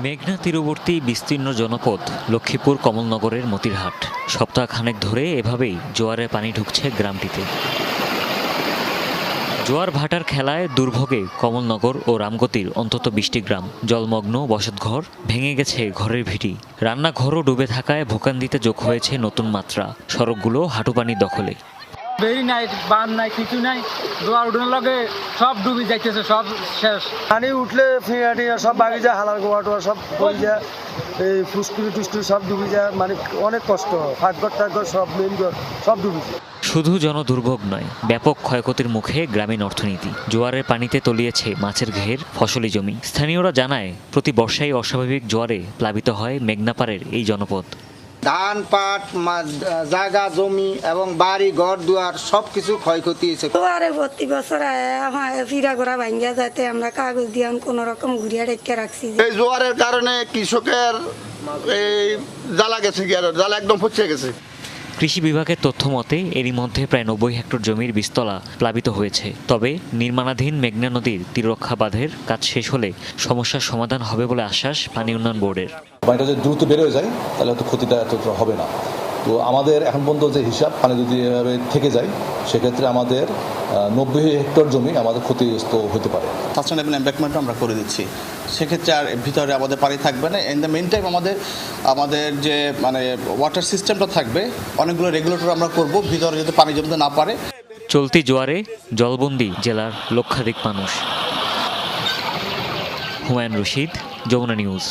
মেঘনা তীরবর্তী বিস্তীর্ণ জনপদ লক্ষ্মীপুর কমলনগরের মতিরহাট। সপ্তাহখানেক ধরে এভাবেই জোয়ারের পানি ঢুকছে গ্রামটিতে। জোয়ার ভাটার খেলায় দুর্ভোগে কমলনগর ও রামগতির অন্তত 20টি গ্রাম। জলমগ্ন বসতঘর, ভেঙে গেছে ঘরের ভিটি, রান্নাঘরও ডুবে থাকায় ভোগান্তিতে যোগ হয়েছে নতুন মাত্রা। সড়কগুলো হাঁটুপানির দখলে। বেরি নাই, বান নাই, কিছু নাই। জোয়ার উঠানোর লগে সব ডুবে যাইতেছে, সব শেষ। পানি উঠলে ফিরাটি সব ভাঙি যায়, হালার গোয়া টোয়া সব পড়ে যায়, এই ফুসকুড়ি টুসকুড়ি সব ডুবে যায়। মানে অনেক কষ্ট, ফাঁকঘর টাকঘর সব মেন ঘর সব ডুবে যায়। শুধু জনদুর্ভোগ নয়, ব্যাপক ক্ষয়ক্ষতির মুখে গ্রামীণ অর্থনীতি। জোয়ারের পানিতে তলিয়েছে মাছের ঘের, ফসলি জমি। স্থানীয়রা জানায়, প্রতি বর্ষায় অস্বাভাবিক জোয়ারে প্লাবিত হয় মেঘনাপাড়ের এই জনপদ। ধান পাট জায়গা জমি এবং বাড়ি ঘর দুয়ার সবকিছু ক্ষয়ক্ষতি হয়েছে। জোয়ারে প্রতি বছর ফিরা ঘোরা ভাঙ্গিয়া যাতে আমরা কাগজ দিয়ে কোন রকম ঘুরিয়া রেখে রাখছি। এই জোয়ারের কারণে কৃষকের এই জ্বালা গেছে, জ্বালা একদম পচে গেছে। কৃষি বিভাগের তথ্য মতে এরই মধ্যে প্রায় 90 হেক্টর জমির বীজতলা প্লাবিত হয়েছে। তবে নির্মাণাধীন মেঘনা নদীর তীররক্ষা বাঁধের কাজ শেষ হলে সমস্যার সমাধান হবে বলে আশ্বাস পানি উন্নয়ন বোর্ডের। পানিটা যদি দ্রুত বের হয়ে যায় তাহলে হয়তো ক্ষতিটা এত হবে না। তো আমাদের এখন পর্যন্ত যে হিসাব, পানি যদি এভাবে থেকে যায় সেক্ষেত্রে আমাদের 90 হেক্টর জমি আমাদের ক্ষতিগ্রস্ত হতে পারে। সাস্টেনেবল এমপ্যাকমেন্টও আমরা করে দিচ্ছি, সেক্ষেত্রে আর ভিতরে আমাদের পানি থাকবে না। ইন দ্য মেন টাইম আমাদের যে ওয়াটার সিস্টেমটা থাকবে, অনেকগুলো রেগুলেটর আমরা করব ভিতরে যাতে পানি জমতে না পারে। চলতি জোয়ারে জলবন্দি জেলার লক্ষাধিক মানুষ। হুমায়ুন রশিদ, যমুনা নিউজ।